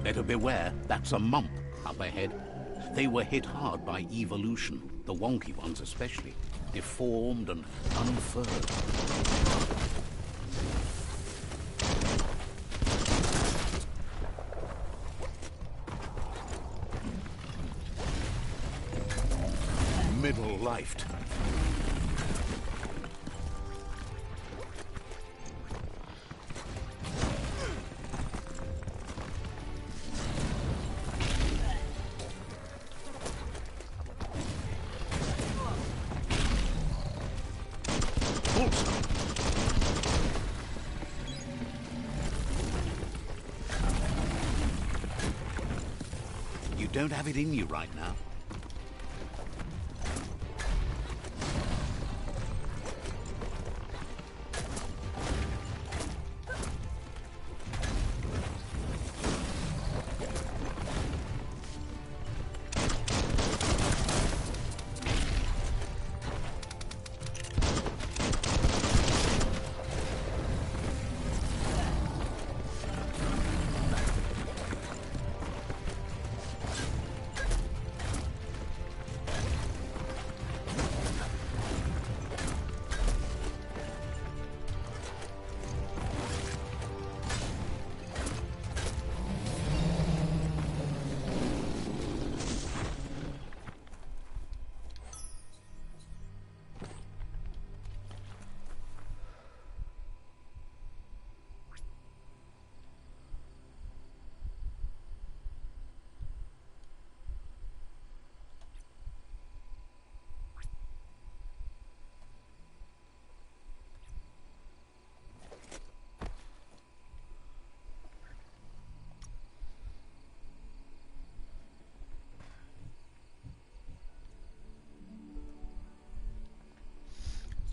Better beware, that's a mump up ahead. They were hit hard by evolution, the wonky ones especially, deformed and unfurled. Middle-lifed. You don't have it in you right now.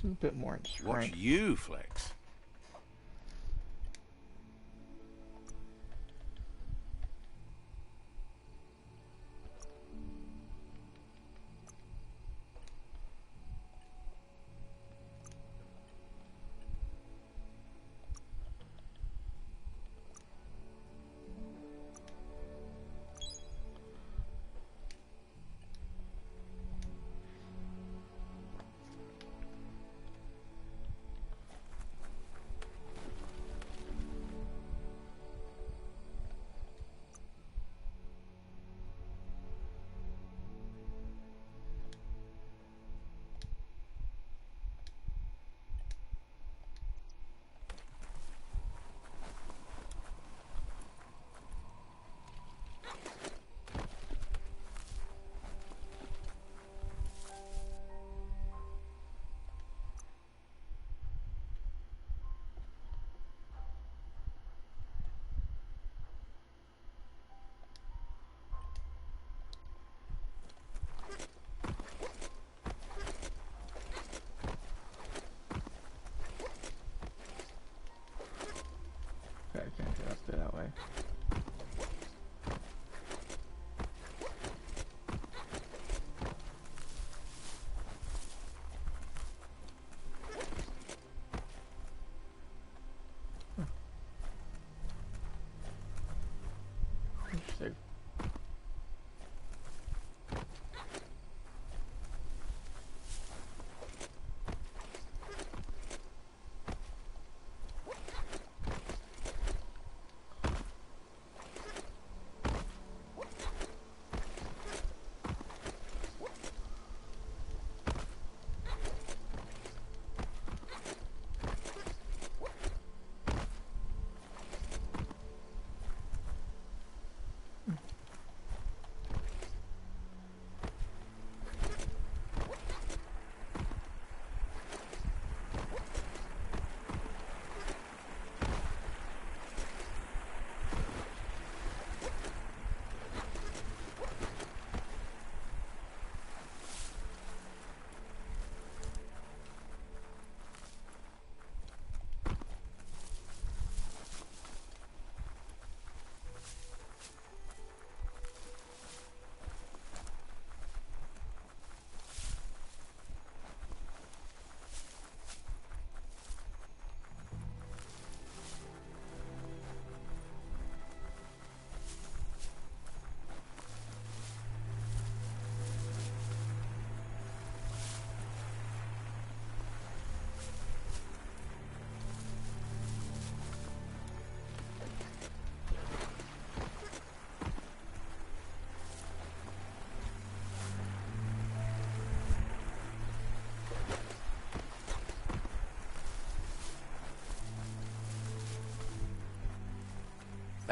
A bit more strength. Watch you flex.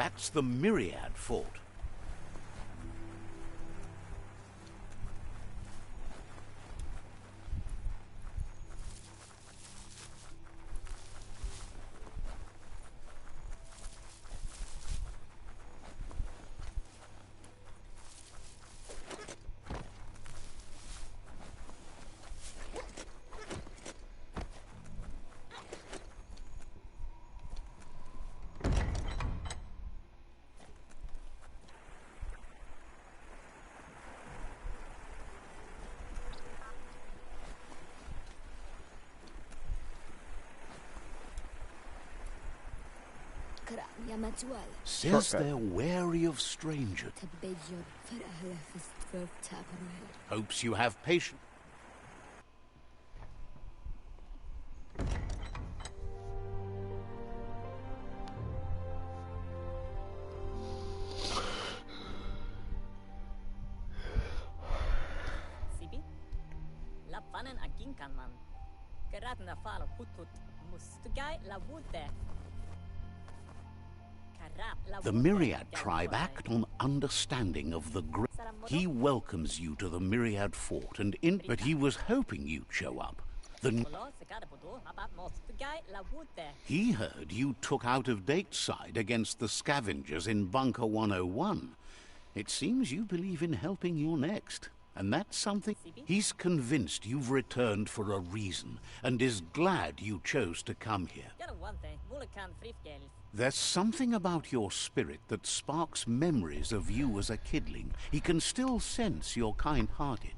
That's the Myriad Fort. Says they're wary of strangers. Hopes you have patience. The Myriad tribe act on understanding of the great. He welcomes you to the Myriad Fort, but he was hoping you'd show up. He heard you took out-of-date side against the scavengers in Bunker 101. It seems you believe in helping your next, and that's something. He's convinced you've returned for a reason, and is glad you chose to come here. There's something about your spirit that sparks memories of you as a kidling. He can still sense you're kind-hearted.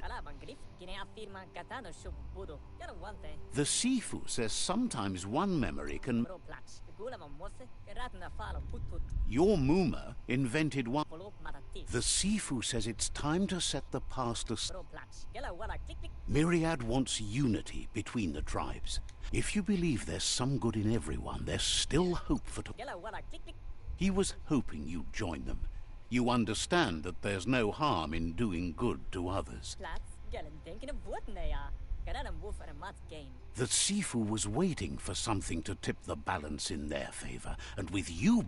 The Sifu says sometimes one memory can... Your Muma invented one. The Sifu says it's time to set the past aside. Myriad wants unity between the tribes. If you believe there's some good in everyone, there's still hope for... He was hoping you'd join them. You understand that there's no harm in doing good to others. The Sifu was waiting for something to tip the balance in their favor, and with you...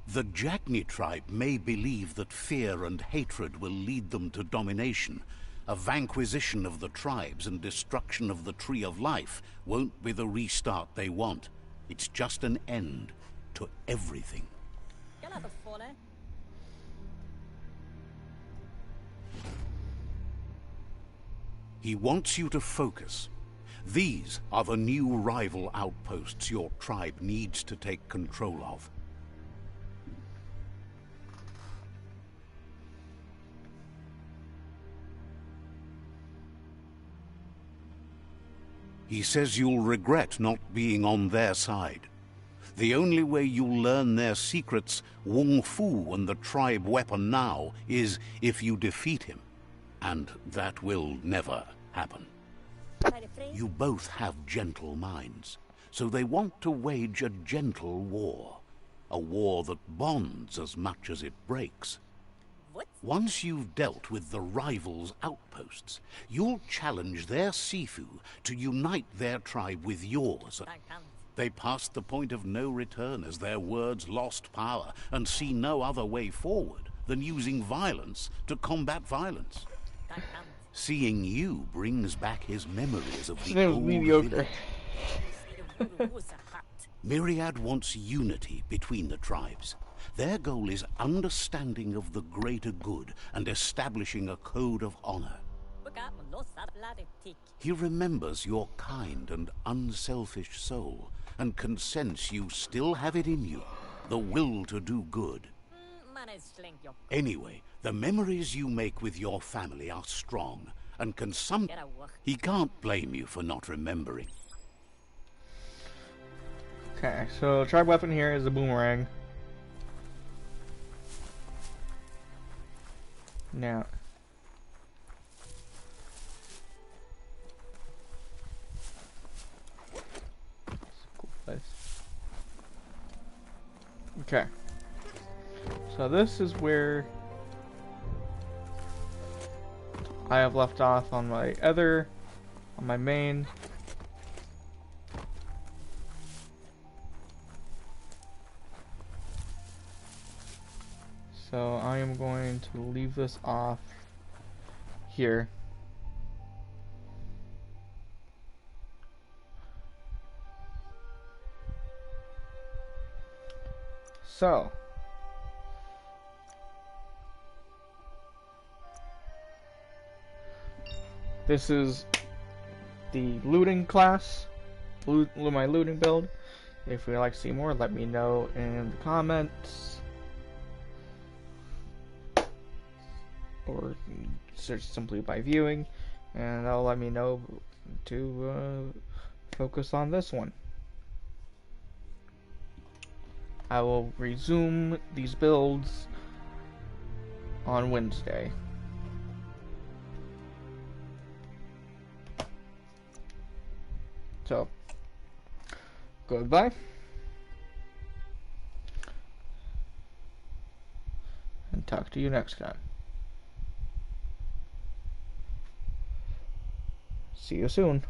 The Jagni tribe may believe that fear and hatred will lead them to domination. A vanquisition of the tribes and destruction of the Tree of Life won't be the restart they want. It's just an end to everything. He wants you to focus. These are the new rival outposts your tribe needs to take control of. He says you'll regret not being on their side. The only way you'll learn their secrets, Wung Fu and the tribe weapon now, is if you defeat him. And that will never happen. You both have gentle minds, so they want to wage a gentle war. A war that bonds as much as it breaks. Once you've dealt with the rivals' outposts, you'll challenge their Sifu to unite their tribe with yours. They passed the point of no return as their words lost power and see no other way forward than using violence to combat violence. Seeing you brings back his memories of the old mediocre. Myriad wants unity between the tribes. Their goal is understanding of the greater good and establishing a code of honor. He remembers your kind and unselfish soul and can sense you still have it in you, the will to do good. Anyway, the memories you make with your family are strong and can He can't blame you for not remembering. Okay, so tribe weapon here is a boomerang. Now, cool place. Okay, so this is where I have left off on my main. So I am going to leave this off here. So this is the looting class, my looting build. If you'd like to see more, let me know in the comments, or search simply by viewing, and that'll let me know to focus on this one. I will resume these builds on Wednesday. So, goodbye. And talk to you next time. See you soon.